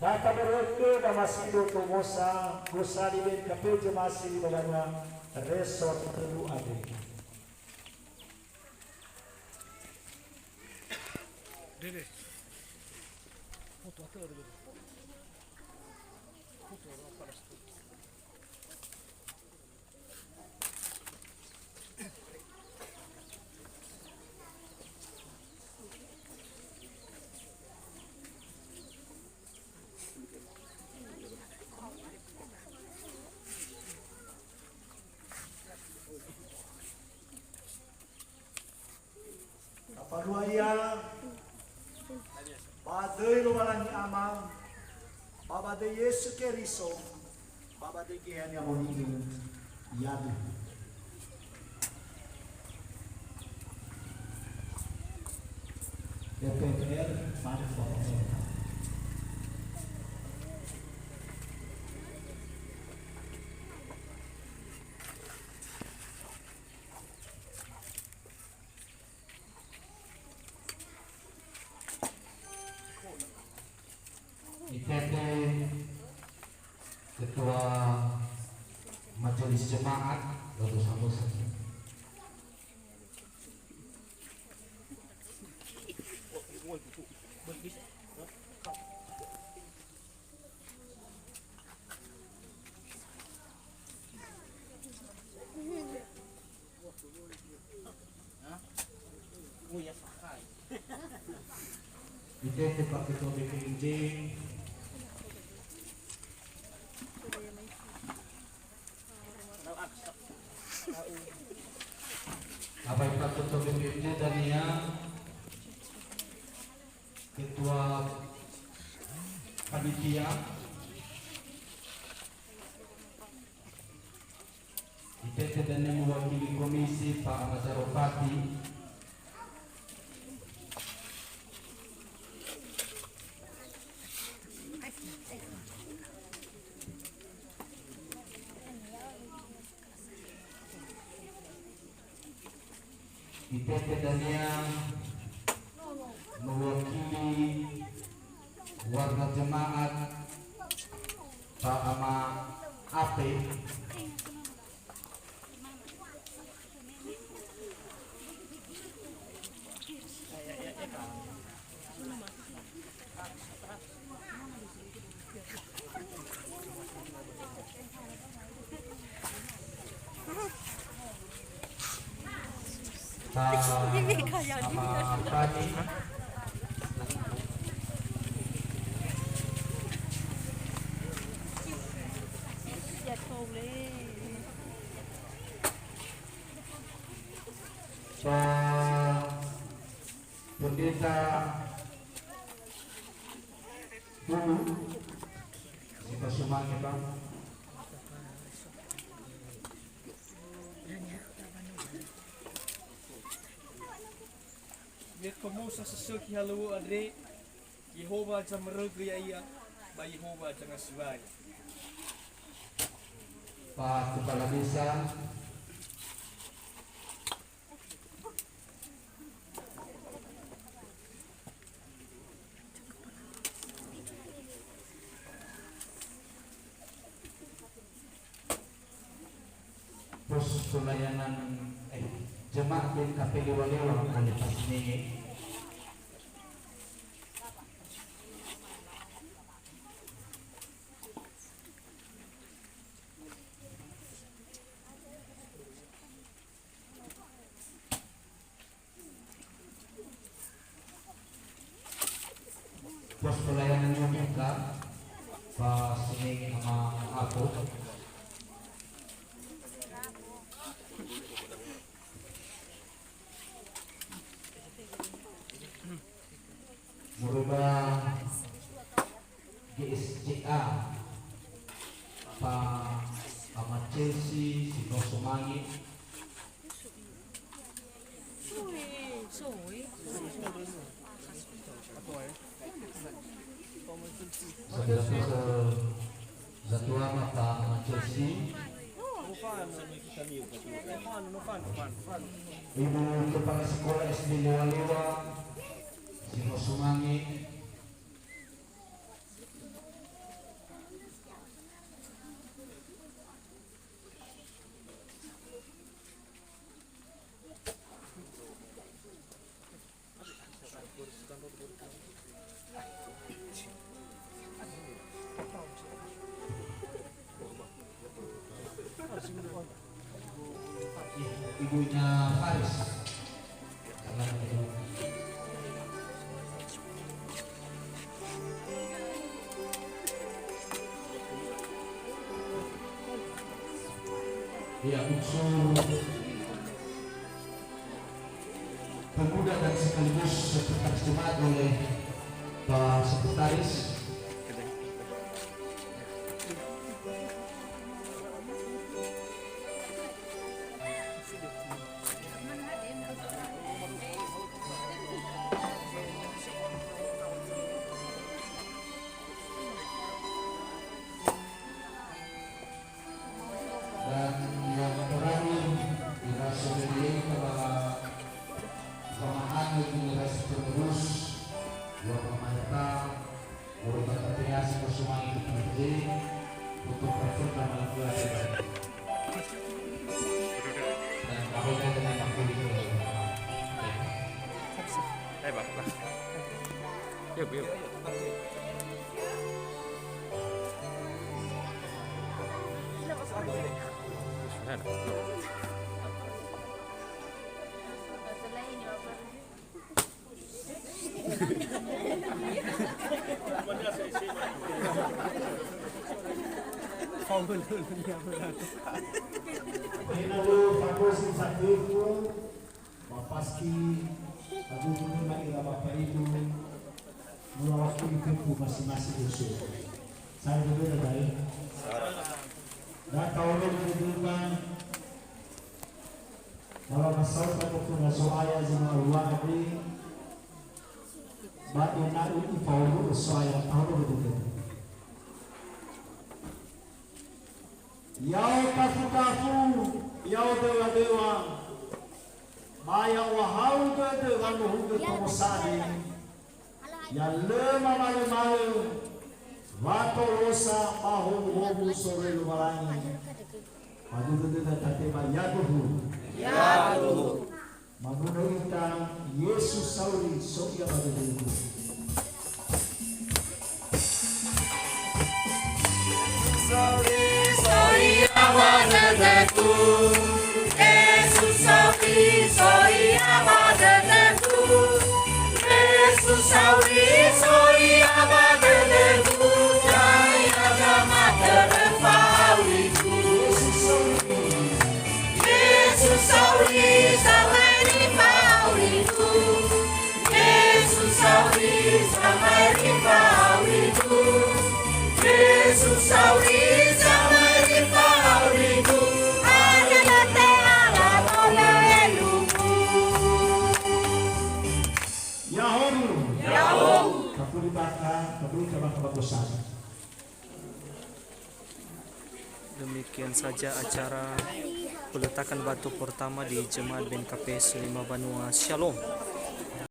Nakabereke na masido tumosa gusali din kapil masih bagana resort Telu Ade. Dede. Foto até dulu. Foto apa dah? Kapaduaya Baday lumalang ni Amang Babaday Yesu Keriso Babaday kihan yang monigin Yadu DPR Manfaat IPT Ketua Majelis Jemaat Dr. Samusa. IPT Pak Ketua BPIJ Bapak Pak Ketua BPIJ Dania Ketua Panitia IPT dan yang mewakili komisi Pak Ahmad Zarofati IPT dan yang mewakili warga jemaat Pak Ahmad Ape sama Pani Pendeta dulu kita semuanya Bang Lihat kamu sesuatu halu adre Yehova jangan merugi ya ba Yehova jangan suai. Pak Kepala Desa pos pelayanan jemaat di KPD Waliwa oleh Pak Sinenge pos pelayanan juga Pak Sinenge sama aku merubah GSCA Pak Ahmad Chelsea Sino Sumangi Zatua Mata Ahmad Chelsea Ibu Kepala Sekolah SD Lewa Sino Sumangi ibunya Faris. Ya, unsur pemuda dan sekaligus sekretaris jemaat oleh Pak Sekretaris. Dan yang terakhir dirasoi telah pemahaman generasi penerus dua pemerintah berupa kreasi persumaan itu terjadi untuk performa melakukan dan apabila dengan aku itu Bapak. Yuk. Lalu fakosi sakiku mapaski aku menerima ila Bapak Ibu mewakili tempuh masing-masing usul. Saya berbeda dari dan kalau juga kalau masalah itu nasoaya zina Allah ini baik nak itu faulu soaya tahu betul. Yau kafu yau dewa maya wahau de wanu de tomosade ya lema malu wato rosa mahu hobu sore lumarangi madu de tatema yaduhu maguno ita Yesus sauri sokia badelu Sorry, I wanted that too. Jesus, sorry, I wanted that too. Jesus, sorry, I wanted that too. Jaya jama terfauli too. Jesus, sorry, samari fauli too. Jesus, sorry, samari fauli too. Jesus, sorry. Demikian saja acara peletakan batu pertama di Jemaat BNKP Selima Banua. Shalom.